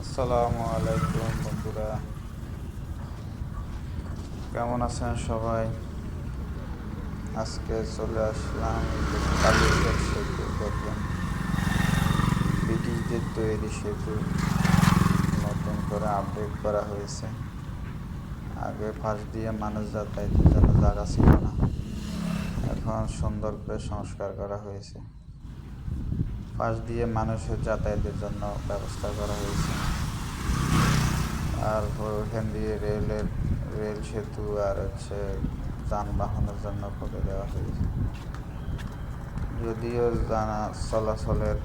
আসসালামু আলাইকুম বন্ধুরা, কেমন আছেন সবাই? আজকে চলে আসলাম কালীঘাট সেতু। দেখবেন, ব্রিটিশদের তৈরি সেতু নতুন করে আপডেট করা হয়েছে। আগে পাশ দিয়ে মানুষ যাতায়াতের জন্য জায়গা ছিল না, এখন সুন্দর করে সংস্কার করা হয়েছে। পাশ দিয়ে মানুষের যাতায়াতের জন্য ব্যবস্থা করা হয়েছে। আর ওখান দিয়ে রেল সেতু আর যানবাহনের জন্য করে দেওয়া হয়েছে। যদিও চলাচলের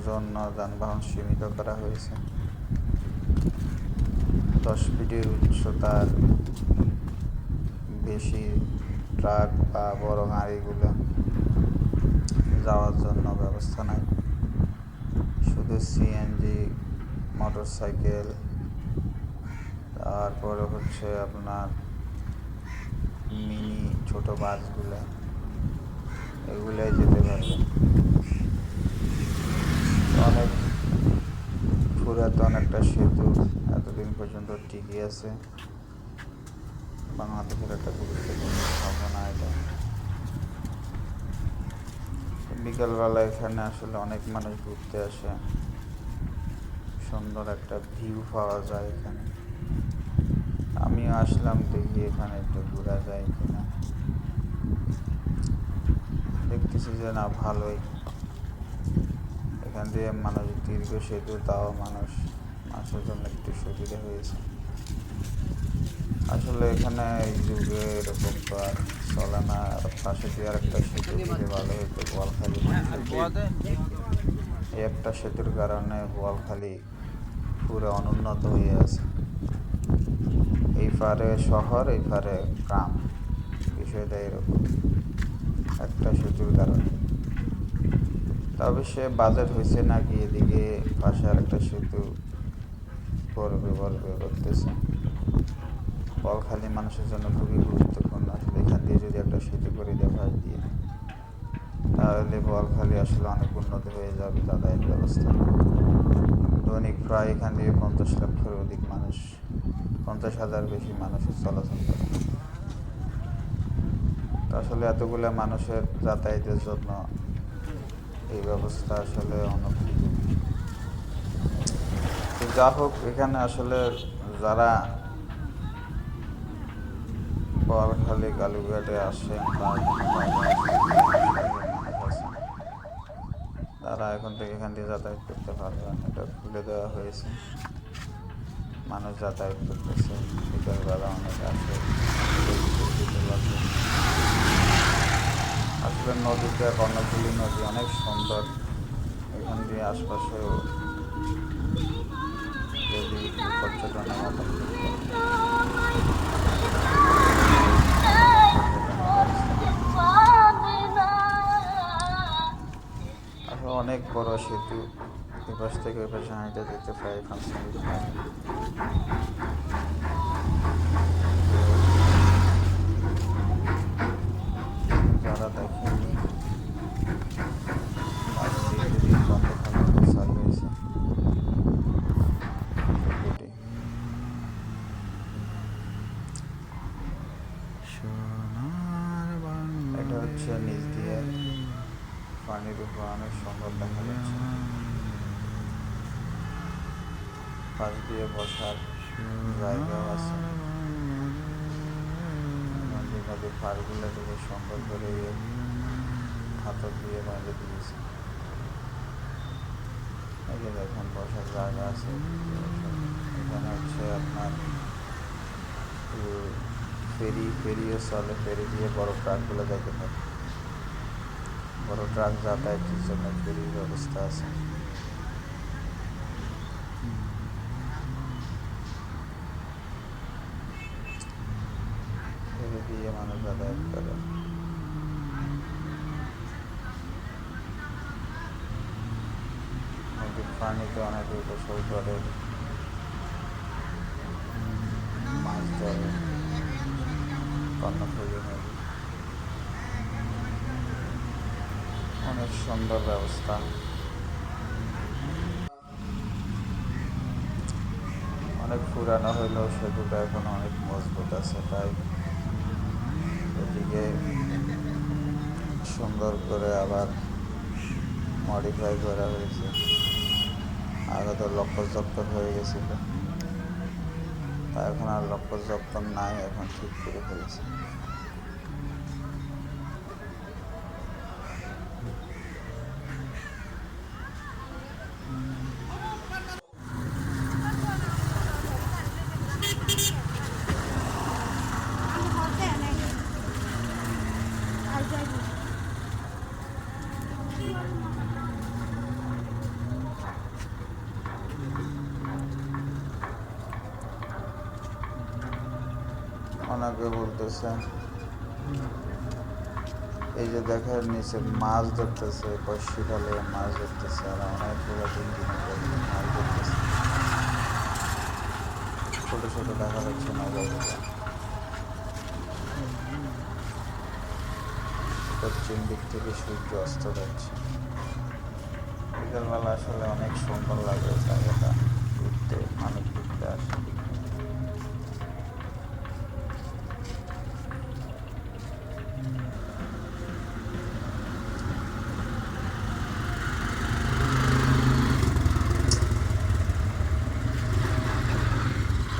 জন্য যানবাহন সীমিত করা হয়েছে, 10 ফিটের উচ্চতার বেশি ট্রাক বা বড় গাড়িগুলো যাওয়ার জন্য ব্যবস্থা নাই। শুধু সিএনজি, মোটরসাইকেল, তারপরে আপনার মিনি ছোট বাসগুলো, এগুলাই যেতে পারবে। অনেক পুরাতন একটা সেতু, এতদিন পর্যন্ত টিকে আছে। বাংলাদেশের একটা গুরুত্বপূর্ণ স্থাপনা এটা। বিকালবেলা এখানে আসলে অনেক মানুষ ঘুরতে আসে, সুন্দর একটা ভিউ পাওয়া যায় এখানে। আমিও আসলাম, দেখি এখানে একটু ঘোরা যায় কিনা। দেখতেছি যে না, ভালোই। এখান দিয়ে মানুষ দীর্ঘ সেতু, তাও মানুষের জন্য একটু সুবিধা হয়েছে। আসলে এখানে এই যুগে এরকম তো আর চলে না। পাশে দিয়ে আর একটা সেতু দিলে ভালো হতো, বোয়ালখালী। এই একটা সেতুর কারণে বোয়ালখালী পুরো অনুন্নত হয়ে আছে। এই পারে শহর, এই পারে গ্রাম, বিষয়টা এরকম একটা সেতুর কারণে। তবে সে বাজেট হয়েছে নাকি এদিকে পাশে আর একটা সেতু করবে করতেছে। বোয়ালখালী মানুষের জন্য খুবই গুরুত্বপূর্ণ। আসলে এখান দিয়ে যদি একটা সেতু করে দেয় পাশ দিয়ে, তাহলে বোয়ালখালী আসলে অনেক উন্নত হয়ে যাবে যাতায়াত ব্যবস্থা। দৈনিক প্রায় এখান দিয়ে 50 লক্ষের অধিক মানুষ, 50,000 বেশি মানুষের চলাচল করে। তো আসলে এতগুলো মানুষের যাতায়াতের জন্য এই ব্যবস্থা আসলে অনুপযোগী। তো যা হোক, এখানে আসলে যারা বোয়ালখালী কালীঘাটে আসেন বা তারা এখন থেকে এখান দিয়ে যাতায়াত করতে পারবেন। এটা খুলে দেওয়া হয়েছে, মানুষ যাতায়াত করতেছে। বিকালবেলা অনেক আসে, আসলে নদীটা কর্ণফুলী নদী, অনেক সুন্দর। এখান দিয়ে আশপাশেও যদি পর্যটনের মতন আসলে অনেক বড় সেতু। এ পাশ থেকে ওই পাশে হাঁটতে যেতে প্রায় 5 মিনিট লাগে। যারা দেখেনি, বন্ধ থাকার সার্ভিস এটা হচ্ছে নিচ দিয়ে পানির উপর অনেক সুন্দর দেখা যাচ্ছে। পাশ দিয়ে বসার জায়গাও আছে। নদীর পাড়গুলো থেকে সুন্দর করে হাতর দিয়ে বাইরে দিয়েছে। এই যে দেখেন, বসার জায়গা আছে। এখানে আপনার ফেরিও চলে, ফেরি দিয়ে বড় ট্রাকগুলো যাইতে পারে। বড় ট্রাক যাতায়াতের জন্য ফেরির ব্যবস্থা আছে। ফেরি দিয়ে মানুষ যাতায়াত করে। নদীর পানিতে অনেক গোসল করে, মাছ ধরে। কর্ণফুলী নদী অনেক সুন্দর ব্যবস্থা। অনেক পুরানো হইলেও সেতুটা এখন অনেক মজবুত আছে, তাই এটিকে সুন্দর করে আবার মডিফাই করা হয়েছে। আগে তো লক্কর হয়ে গেছিল, তা এখন আর লক্কর নাই, এখন ঠিক করে ফেলেছে। অনেকে বলতেছে এই যে দেখেন নিচে মাছ ধরতেছে, বর্ষিকালে মাছ ধরতেছে, আর অনেকগুলো দিন মাছ ধরতেছে। ছোট ছোট দেখা যাচ্ছে নৌকাগুলো। পশ্চিম দিক থেকে সূর্য অস্ত যাচ্ছে। বিকেলবেলা আসলে অনেক সুন্দর লাগে জায়গাটা ঘুরতে, মানুষ ঘুরতে আসে।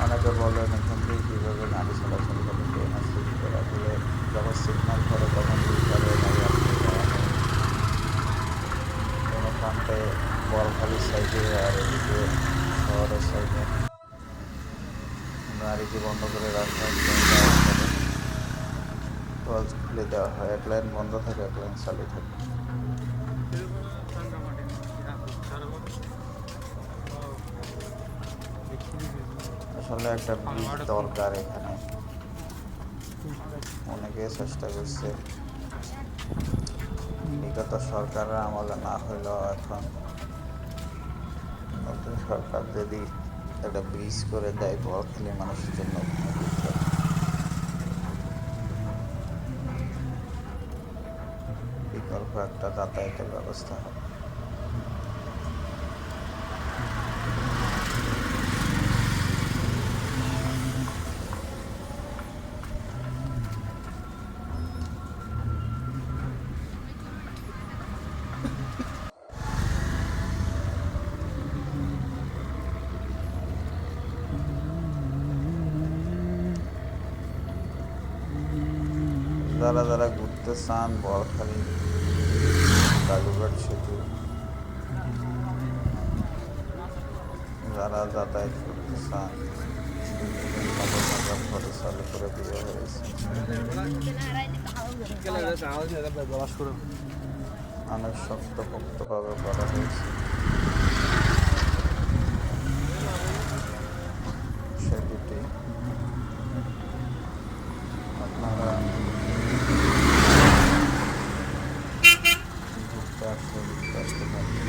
অনেকে বলেন এখান থেকে কীভাবে গাড়ি চলাচল করে, ট্রেন আসতে করে, আসলে যখন সিগন্যাল করে তখন করে গাড়ি আসতে যাওয়া হয়। কোনো প্রান্তে বলখালির সাইডে আর এদিকে শহরের সাইডে গাড়িকে বন্ধ করে রাখা হয়, টলস খুলে দেওয়া হয়, এক লাইন বন্ধ থাকে, এক লাইন চালু থাকে। আসলে একটা ব্রিজ দরকার এখানে, অনেকে চেষ্টা করছে, বিগত সরকারের আমলে না হইলেও এখন নতুন সরকার যদি একটা ব্রিজ করে দেয় বলখালি মানুষের জন্য, বিকল্প একটা যাতায়াতের ব্যবস্থা হবে। যারা যারা ঘুরতে চান বলখালি কালুঘাট সেতু, যারা যাতায়াত করতে চান, খরচ চালু করে দেওয়া হয়েছে। অনেক শক্তপোক্তভাবে করা হয়েছে সেতুটি। আপনারা ঘুরতে আসতে পারবেন।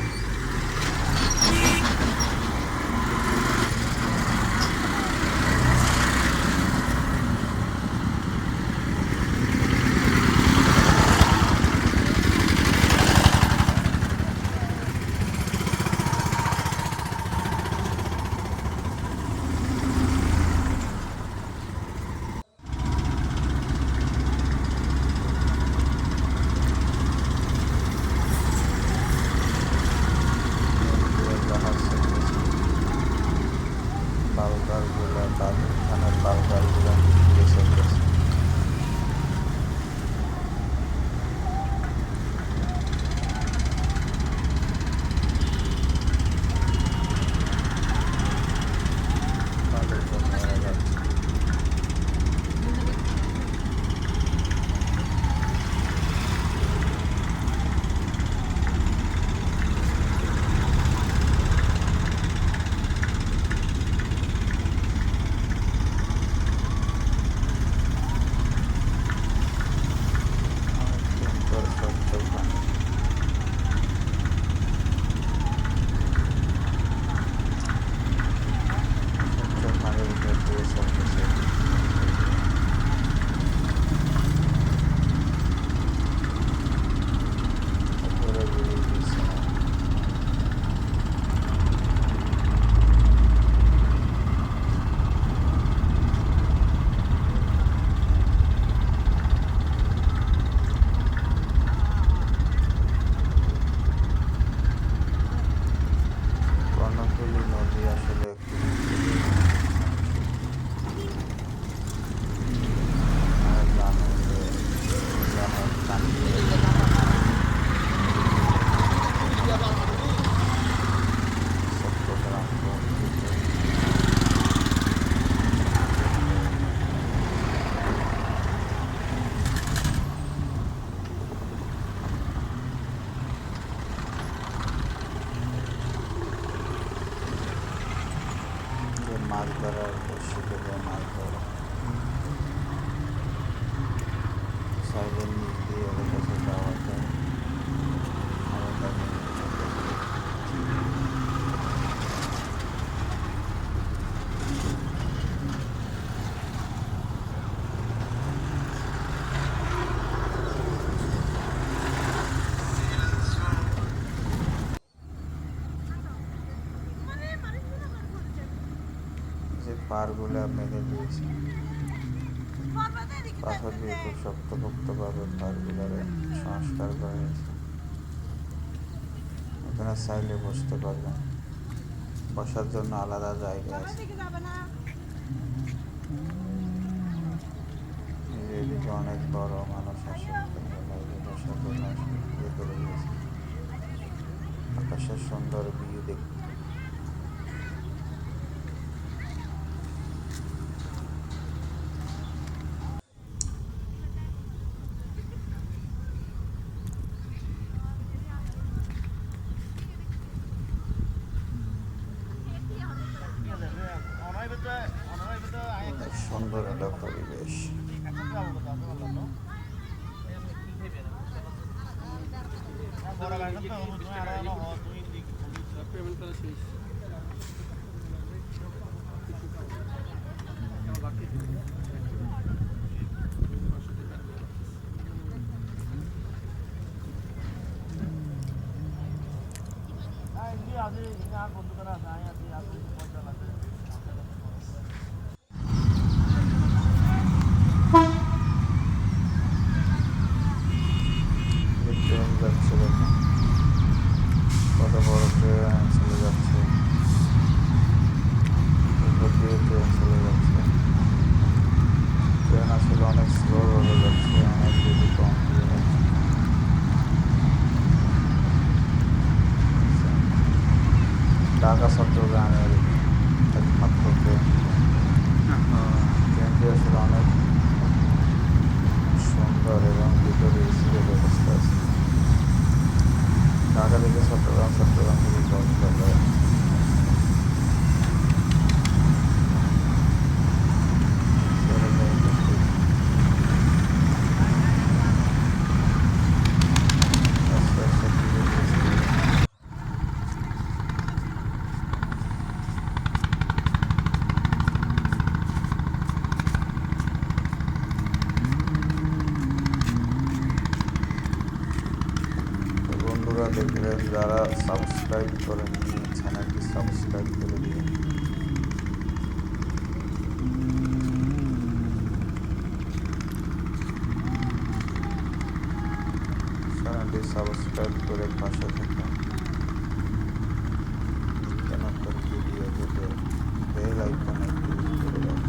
বালগালগুলো ধানের বালগালগুলো বেছে গেছে। আসলে জানে যে গ্রামের কান্ট্রি চট্টগ্রাম মাছ ধরার বড়শিতে মাছ ধরা সাইডের নিচ দিয়ে ওদের কাছে যাওয়া যায় আবার তাদের যে পারগুলো মেরে দিয়েছে পাথর দিয়ে খুব শক্তপোক্তভাবে পারগুলোরে সংস্কার করা হয়েছে। এখানে চাইলে বসতে পারবেন, বসার জন্য আলাদা জায়গা আছে। এদিকে অনেক বড় মানুষ আসে বসার জন্য ইয়ে করে দিয়েছে। আকাশের সুন্দর ভিউ দেখতে অনেক সুন্দর একটা পরিবেশ। ট্রেন যাচ্ছে, দেখুন কত বড় ট্রেন চলে যাচ্ছে, উপর দিয়ে ট্রেন চলে যাচ্ছে। ট্রেন আসলে অনেক স্লো ভাবে যাচ্ছে, অনেক যদি কম দিয়ে যাচ্ছে। ঢাকা চট্টগ্রামের একমাত্র ট্রেন। ট্রেনটি আসলে অনেক সুন্দর এবং ভিতরে এসির ব্যবস্থা আছে। ঢাকা থেকে চট্টগ্রাম, চট্টগ্রাম থেকে কক্সবাজার। বন্ধুরা দেখবেন যারা সাবস্ক্রাইব করেননি চ্যানেলটি সাবস্ক্রাইব করে দিন। চ্যানেলটি সাবস্ক্রাইব করে পাশে থাকুন। কেন ভিডিও যেতে বেল আইকনে ক্লিক করে দেন।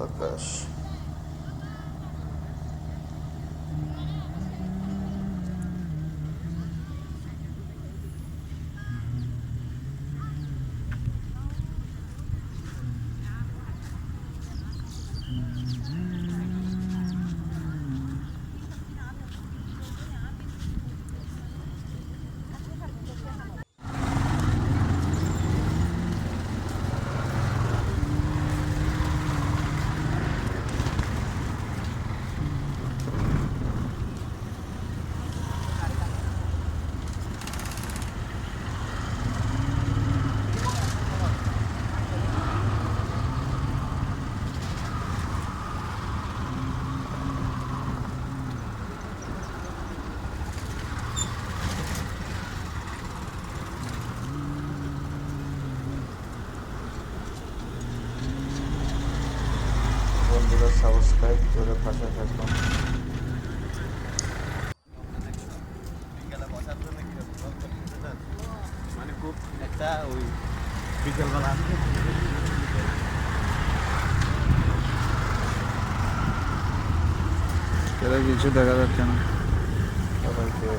আকাশ সাবস্ক্রাইব করে পাশে থাকুন। মানে খুব একটা ওই বিকেলবেলা কিছু দেখা যাচ্ছে না। সবাইকে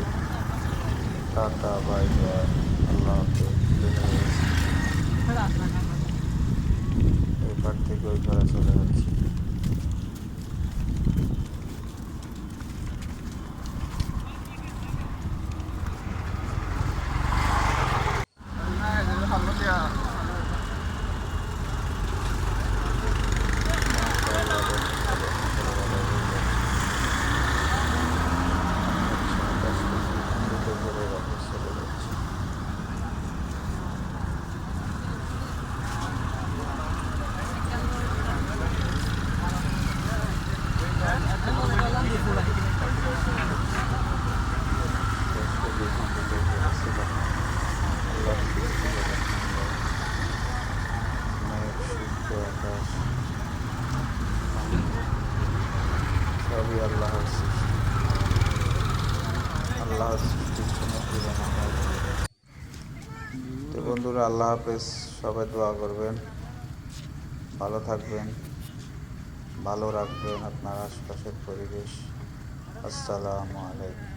টাটা, বাই বাই, আল্লাহ হাফেজ। এই পার থেকে ওই পারে চলে যাচ্ছি। সবই আল্লাহর সৃষ্টি, আল্লাহর সৃষ্টির কোনো তুলনা হয় না। তো বন্ধুরা, আল্লাহ হাফেজ। সবাই দোয়া করবেন, ভালো থাকবেন, ভালো রাখবেন আপনার আশপাশের পরিবেশ। আসসালামু আলাইকুম।